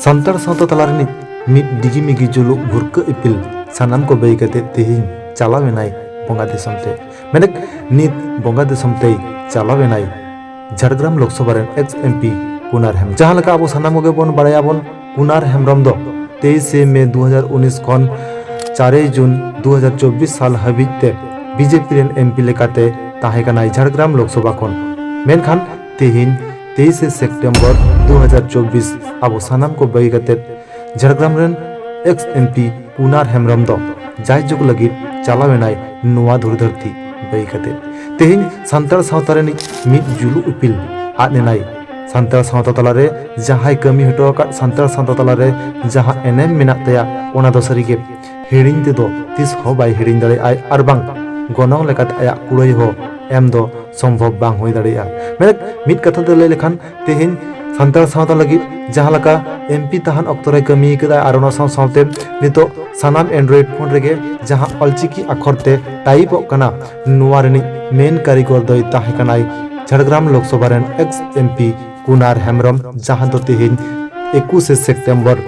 Santar Santa Talarni mit digi migi julu burke ipil sanam ko bay kate tihin chalawenai bonga disomte menek nit bonga disomte chalawenai Jhargram Lok Sabha ren ex MP Kunar Hem jahan leka abo sanam koge bon badaya bon Kunar Hembrem do 23 Mei 2019 kon 4 Jun 2024 साल हाबिज ते BJP rain MP लेकाते ताहे कानाय झारग्राम लोकसभा खन मेनखान तेहिन 23 September 2024 आबो सानाम को बै कते Jhargram rain ex MP Kunar Hembram दो जाय जुग लगी चालावेनाय नुवा धुरधरती बै कते तेहिन सान्तार सावता रेनि मिद जुलु उपिल आनेनाय सान्तार सावता तलारे जहाय कमी हटो का सान्तार सावता तलारे जहा एनेम मेना तया ओना दो सरिगे हिड़िंग ते दो तिस हो बाय हिड़िंग दाड़े आय आरबांग गनंग लेकात आया कुड़ै हो एम दो सम्भव बांग होय दाड़ेया मेरे मिद कथा ते लay लेखान तेहिन सान्तार सावता लगी जहां लका एमपी तहान अक्तरे कमी कदा आरोना सावते नितो सानाम एंड्रॉइड फोन रेगे जहां अलचिकी अखरते टाइप कना नुवा रेनि मेन कारीगर दय ताहे कनाय झारग्राम लोकसभा रेन एक्स एमपी कुनार हेमब्रम जहां दो तेहिन 21 सेप्टेम्बर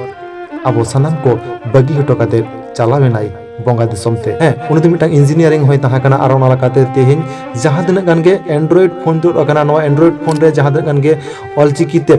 आबो सानाम को बगी हटो काते चालावेनाय bonga disomte uni tu mitang engineering hoy taha kana arona lakate tehin jaha dina gange android phone tu kana no android phone re jaha dina gange olchiki te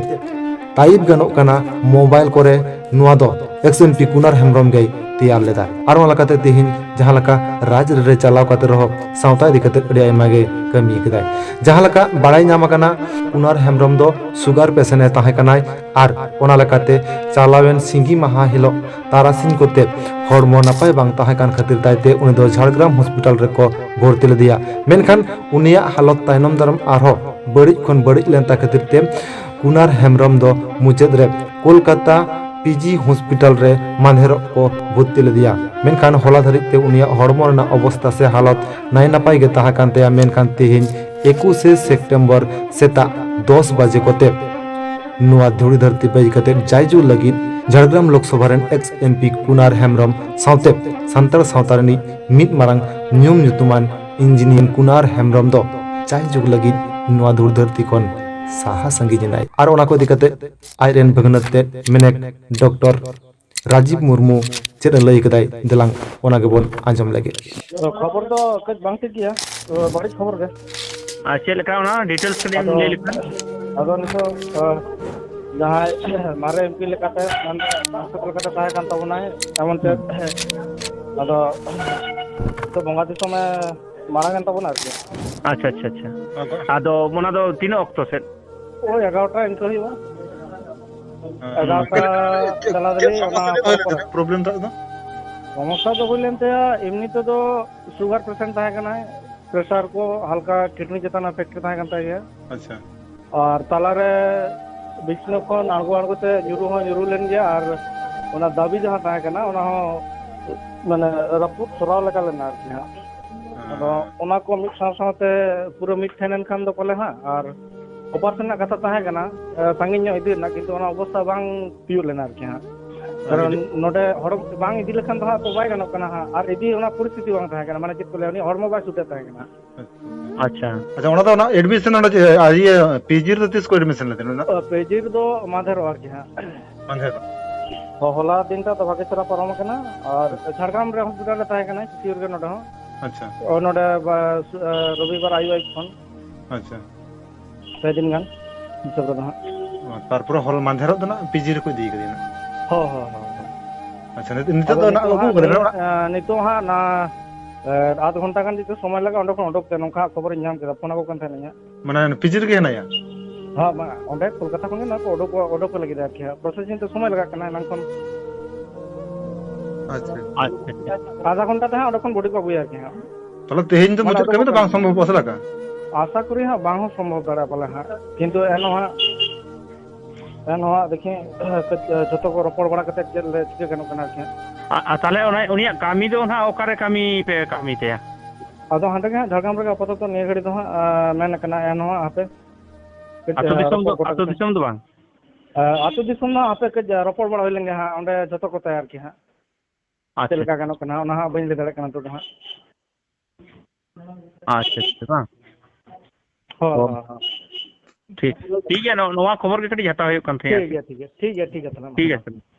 type ganok kana mobile kore nuwa do xmp kunar hemrom gei tiyar leda arona lakate tehin jaha laka raj re chalaw kate roho sauta dikate adi aima ge kami kedai jaha laka badai nyama kana kunar hemrom do sugar patient e taha kanai ar ona lakate chalawen singi maha hilo tarasin kote हड़मो नपाय बांग ताहेकान खातिर ताइते उनी दो Jhargram hospital रे को भर्ती लेदिया मेनखान उनिया हालत तायनम दाराम आरो बड़िज खन बड़िज लेनता खातिर ते कुनार हेमब्रम दो मुचेद रे कोलकाता पीजी हॉस्पिटल रे मानहेरो को भर्ती लेदिया मेनखान होला धरित ते उनिया हड़मो रना अवस्था से हालत नाय नपाय गे ताहेकान ते मेनखान तेहिन 21 सेप्टेम्बर सेता 10 बजे कोते नुआ धुड़ी धरती पे कते जायजू लगी झारग्राम लोकसभा रेन एक्स एमपी कुनार हेमब्रम सावते सान्तार सावता रेनि मिद मारांग न्यूम ᱧᱩᱛᱩᱢᱟᱱ इंजीनियर कुनार हेमब्रम दो जायजू लगी नुआ धुड़ी धरती खन साहा संगिजनाय आर ओना को दिकते आइरेन भगनते मेनेक डॉक्टर राजीव मुर्मू चेद लय कदाय दिलांग ओना गेबन आंजम लगे खबर तो कच बांग ठीक गया बड़ी खबर गे चेक लेका ओना डिटेल्स के लिए ले लिखा अदो नितो जहां मारे एमपी लेकाते हॉस्पिटल काते ताहे कान तबनाय एमन ते अदो तो बंगा दिसो में मारांगन तबना अच्छा अच्छा अच्छा आदो मोना दो तीन ऑक्टो से ओ 11टा इनको हिवा 11टा चला दले ओना प्रॉब्लम था तो समस्या तो बोलेंते एमनी तो शुगर पेशेंट ताहे कना प्रेशर को हल्का किडनी चेतन अफेक्ट ताहे कान ताहे अच्छा और तालारे बिछनो खन आगो आगोते जुरू लेन गया और ओना दाबी जहां ताहे कना ओना हो माने रपुत सराव लगा लेना अदो ओना को मिट साथे पूरा मिट थेनन खान दो पले हां और ऑपरेशन ना कथा ताहे कना संगिन इदी ना किंतु ओना अवस्था बांग पियो लेना हां कारण नोडे हड़म बांग इदी लेखान तो तो बाय गनो कना हां और इदी ओना परिस्थिति बांग ताहे कना माने चित को लेनी हड़मो बाय सुते ताहे कना अच्छा अच्छा ओना तो ना एडमिशन ना ये पीजी तो तिस को एडमिशन लेते ना पीजी दो माधर और की हां माधर होला दिन ता तो भागे चरा परम कना और झारग्राम रे हॉस्पिटल रे ताहे कना सिर के नोडे अच्छा और नोडे रविवार आयु फोन अच्छा पे दिन गान सब रहा तारपर हॉल माधर तो ना पीजी रे को दी कदी ना हो हो हो अच्छा नितो तो ना अबु करे ना नितो हां ना आध घंटा गान जिते समय लगा ओंडे कोन ओडक ते नोखा खबर नाम के फोन को कंथे नया माने पीजी रे ना या हां ओंडे कोलकाता खन ना ओडक लगी दा के प्रोसेसिंग तो समय लगा कना नाम कोन अच्छा अच्छा आधा घंटा ते ओडक कोन बॉडी को बुया के तले तेहिन तो मुचत कमी तो बांग संभव पसला का आशा करी हां बांग संभव दारा पले हां किंतु एनो देखिए जतो को रपड़ बड़ा कते चिके कनो कना के ताले ओना उनिया कामी दो ना ओकारे कामी पे कामी ते अदो हांडे के झारग्राम रे अपतो तो ने घड़ी दो मेन कना एनो आपे अतो दिसम दो बांग आतो दिसम ना आपे के रपड़ बड़ा होइलेंगे हां ओंडे जतो को तैयार की हां अच्छा लेका कनो कना ओना हां बइन ले दड़े कना तो हां अच्छा अच्छा हो ठीक ठीक है नवा खबर के कटी हता हुई कान थे ठीक है ठीक है ठीक है ठीक है ठीक है